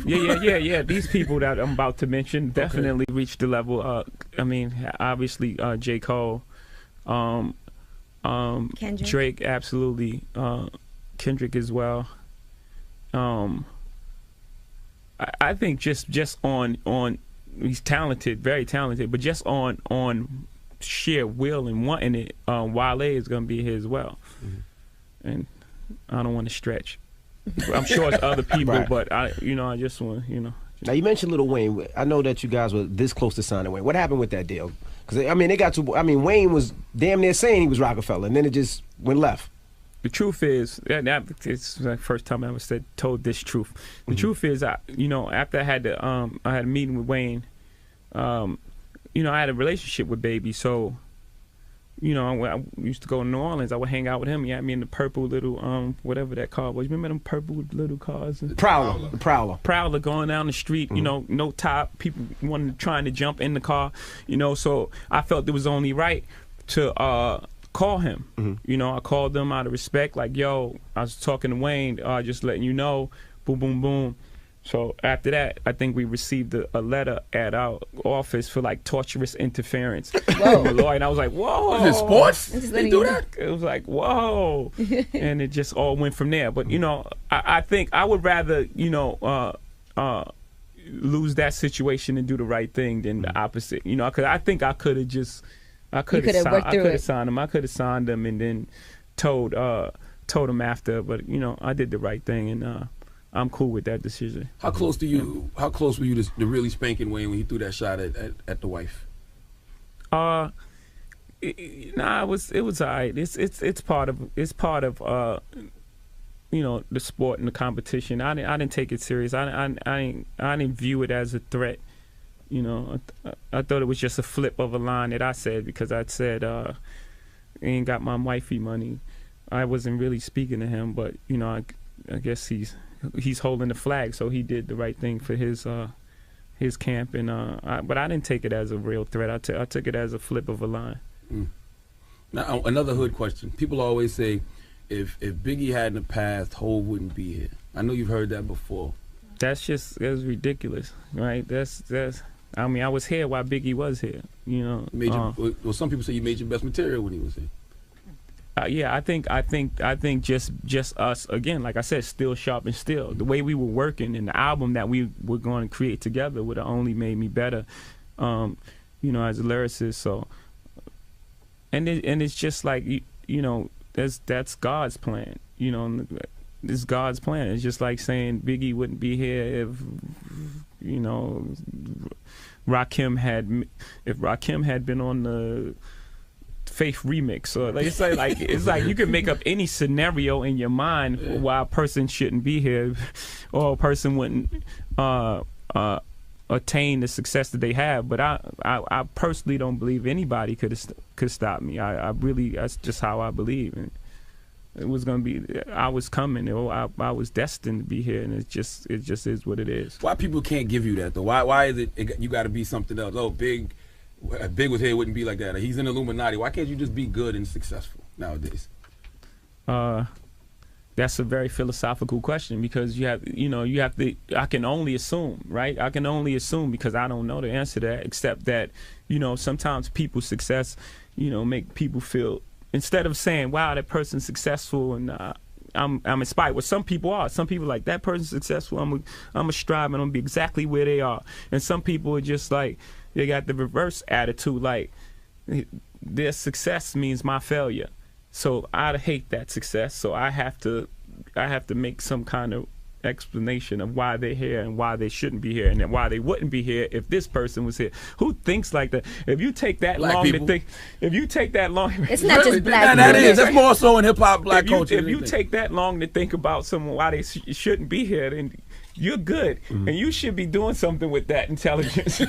Yeah. These people that I'm about to mention definitely reached the level. I mean, obviously, J. Cole, Kendrick. Drake, absolutely, Kendrick as well. I think just on he's talented, very talented, but just on sheer will and wanting it, Wale is gonna be here as well. And I don't want to stretch. I'm sure it's other people, Right. but I just want, Now you mentioned Lil Wayne. I know that you guys were this close to signing Wayne. What happened with that deal? Because I mean, they got to. I mean, Wayne was damn near saying he was Rockefeller, and then it just went left. The truth is, it's the first time I ever told this truth. The truth is, after I had a meeting with Wayne, I had a relationship with Baby, so. I used to go to New Orleans. I would hang out with him. He had me in the purple little, whatever that car was. Remember them purple little cars? Prowler going down the street, no top. People trying to jump in the car, So I felt it was only right to call him. I called them out of respect. Like, yo, I was talking to Wayne, just letting you know, boom, boom, boom. So after that, I think we received a letter at our office for like torturous interference. Whoa. And I was like, whoa. Is it sports? They do that? It was like, whoa. And it just all went from there. But, I think I would rather, lose that situation and do the right thing than the opposite. Because I think I could have just, I could have signed him. I could have signed him and then told him after. But, I did the right thing and, I'm cool with that decision. How close were you to really spanking Wayne when he threw that shot at the wife? It was all right. It's part of the sport and the competition. I didn't take it serious. I didn't view it as a threat. I thought it was just a flip of a line that I said because I said ain't got my wifey money. I wasn't really speaking to him, but I guess he's holding the flag, so he did the right thing for his camp. And but I didn't take it as a real threat. I took it as a flip of a line. Now another hood question. People always say, if Biggie hadn't passed, Hov wouldn't be here. I know you've heard that before. That's ridiculous, right? I mean, I was here while Biggie was here. Well, some people say you made your best material when he was here. Yeah, I think just us again. Like I said, still sharp and still. The way we were working and the album that we were going to create together would have only made me better, as a lyricist. So, and it's just like that's God's plan. It's God's plan. It's just like saying Biggie wouldn't be here if Rakim had been on the Faith remix. So it's like you can make up any scenario in your mind why a person shouldn't be here or a person wouldn't attain the success that they have. But I personally don't believe anybody could stop me. I really, that's just how I believe. And it was gonna be, I was coming. I was destined to be here, and it just is what it is. Why people can't give you that though? Why is it you got to be something else? Oh, Big was here, wouldn't be like that. He's in Illuminati. Why can't you just be good and successful nowadays? That's a very philosophical question because you have to. I can only assume, right? I can only assume because I don't know the answer to that. Except that sometimes people's success, make people feel, instead of saying, "Wow, that person's successful," and I'm inspired. Well, some people are. Some people are like, that person's successful. I'm a strive and I'm gonna be exactly where they are. And some people are just like, they got the reverse attitude, like their success means my failure. So I hate that success. So I have to make some kind of explanation of why they're here and why they shouldn't be here and then why they wouldn't be here if this person was here. Who thinks like that? If you take that black long people. to think, if you take that long, it's not just black people. That's more so in hip hop, black culture. If you take that long to think about someone why they shouldn't be here, then you're good, and you should be doing something with that intelligence.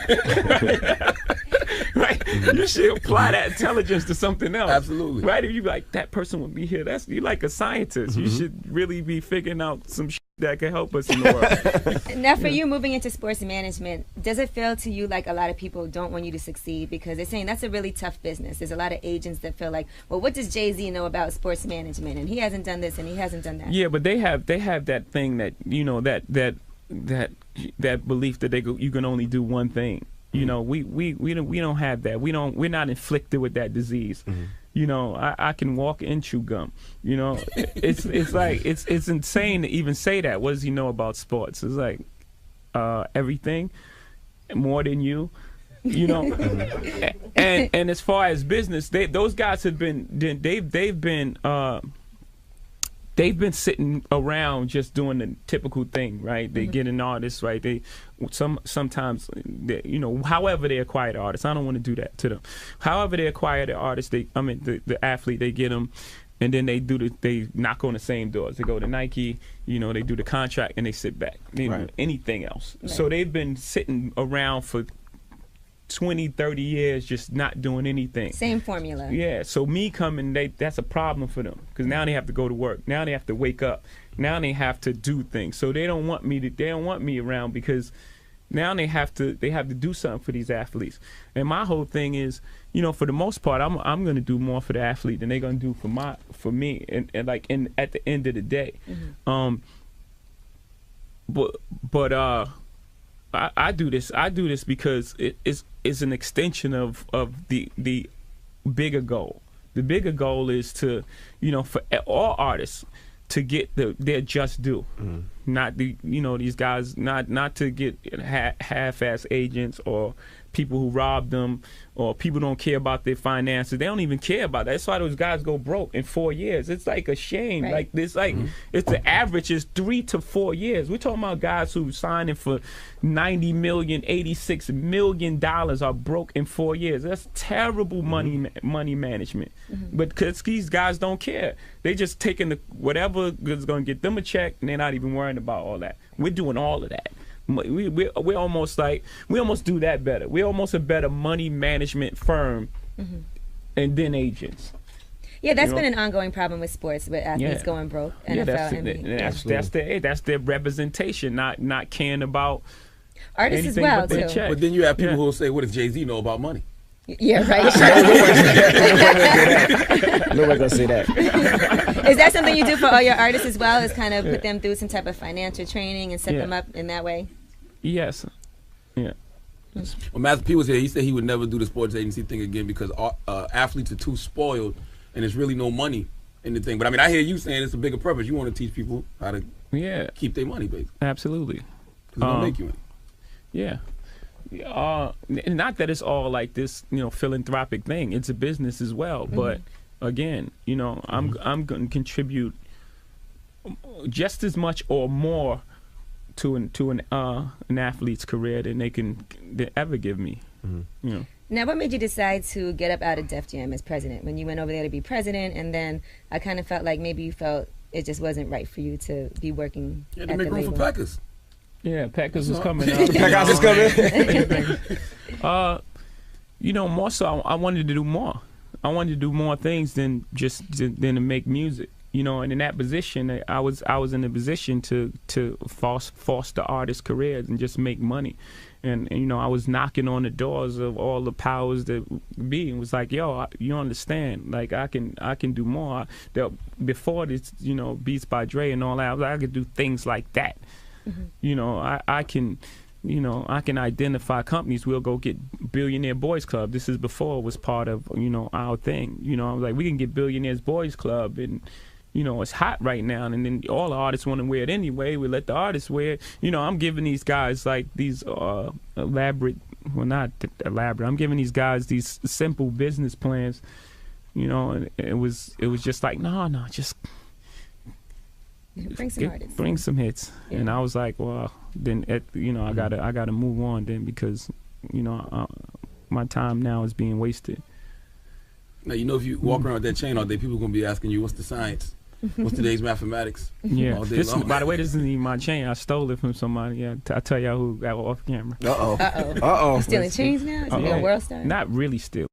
Right? You should apply that intelligence to something else. Absolutely. Right? If you like, that person would be here, you're like a scientist. You should really be figuring out some shit that can help us in the world. Now, for you moving into sports management, does it feel to you like a lot of people don't want you to succeed because they're saying that's a really tough business? There's a lot of agents that feel like, well, what does Jay-Z know about sports management? And he hasn't done this and he hasn't done that. Yeah, but they have that thing that that belief that you can only do one thing. You know, we don't have that. We're not inflicted with that disease. You know, I can walk and chew gum. You know, it's like it's insane to even say that. What does he know about sports? It's like everything, more than you. You know, and as far as business, those guys have been they've been sitting around just doing the typical thing, right? They get an artist, right? They sometimes you know, however they acquire the artist. I don't want to do that to them. However they acquire the artist, the athlete, they get them, and then they knock on the same doors. They go to Nike, you know, they do the contract and they sit back. They don't do anything else. Right. So they've been sitting around for 20, 30 years just not doing anything. Same formula. Yeah, so me coming, that's a problem for them because now they have to go to work. Now they have to wake up. Now they have to do things. So they don't want me around because now they have to do something for these athletes. And my whole thing is, you know, for the most part, I'm going to do more for the athlete than they're going to do for me and like at the end of the day. But I do this because it's an extension of the bigger goal. The bigger goal is to, you know, for all artists to get their just due. Not these guys not to get half-ass agents or people who rob them or people don't care about their finances. They don't even care about that. That's why those guys go broke in 4 years. It's like a shame. Right. Like this, it's the average is 3 to 4 years. We're talking about guys who signing for $90 million, $86 million are broke in 4 years. That's terrible money management. But because these guys don't care, they just taking whatever is going to get them a check, and they're not even worrying about all that. We're doing all of that. We're almost do that better. We're almost a better money management firm, and then agents. Yeah, that's been an ongoing problem with sports, with athletes going broke. NFL, that's their representation, not caring about artists as well too. But then you have people who will say, "What does Jay-Z know about money?" Yeah, right. Nobody's gonna say that. Is that something you do for all your artists as well? Is kind of put them through some type of financial training and set them up in that way? Yes. Yeah. When Master P was here, he said he would never do the sports agency thing again because athletes are too spoiled and there's really no money in the thing. But I mean, I hear you saying it's a bigger purpose. You want to teach people how to keep their money, basically. Absolutely. Because it don't make you any. Yeah. Not that it's all like this, you know, philanthropic thing. It's a business as well. But again, you know, I'm going to contribute just as much or more to an athlete's career than they can ever give me. You know. Now, what made you decide to get up out of Def Jam as president? When you went over there to be president, and then I kind of felt like maybe you felt it just wasn't right for you to be working. Yeah, to make room for Packers. Yeah, Packers was coming up. Packers is coming. You know, more so, I wanted to do more. I wanted to do more things than just to make music. You know, and in that position, I was in a position to foster artists' careers and just make money. And you know, I was knocking on the doors of all the powers that be, and was like, "Yo, you understand? Like, I can do more." Before this, you know, Beats by Dre and all that, I was like, I could do things like that. You know, I can identify companies. We'll go get Billionaire Boys Club. This is before it was part of, you know, our thing. You know, I was like, we can get Billionaires Boys Club, and you know, it's hot right now, and then all the artists want to wear it anyway. We let the artists wear it. You know, I'm giving these guys like these elaborate, well, not elaborate. I'm giving these guys these simple business plans. You know, and it was just like, no, just bring some hits. And I was like, well, then you know, I gotta move on then, because you know, my time now is being wasted. Now, you know, if you walk around with that chain all day, people are gonna be asking you, what's the science? What's today's mathematics? Yeah. All day long. By the way, this isn't even my chain. I stole it from somebody. Yeah, I'll tell y'all who got off camera. Uh-oh. Stealing chains now? Is he a world star? Not really stealing.